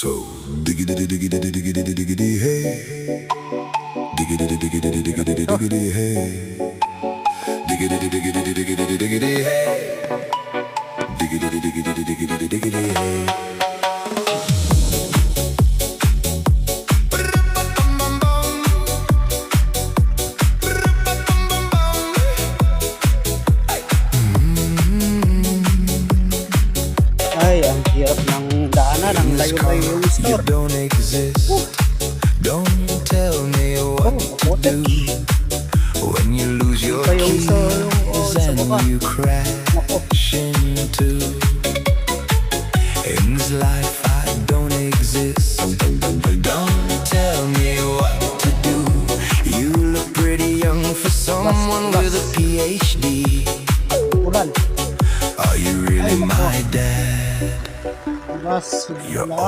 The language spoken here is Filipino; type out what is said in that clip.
So diggity diggity diggity diggity hey, diggity diggity diggity diggity hey, diggity diggity diggity diggity hey, diggity diggity diggity diggity hey. Ay, ang hirap ng daanan, ang layo-layo yung You store. don't exist. Don't tell me what to do when you lose your Ito yung keys sa and baba. you crash into. In this life I don't exist. Don't tell me what to do. You look pretty young for someone with a PhD. Ulan. Are you really my dad? Mas, You're ulan.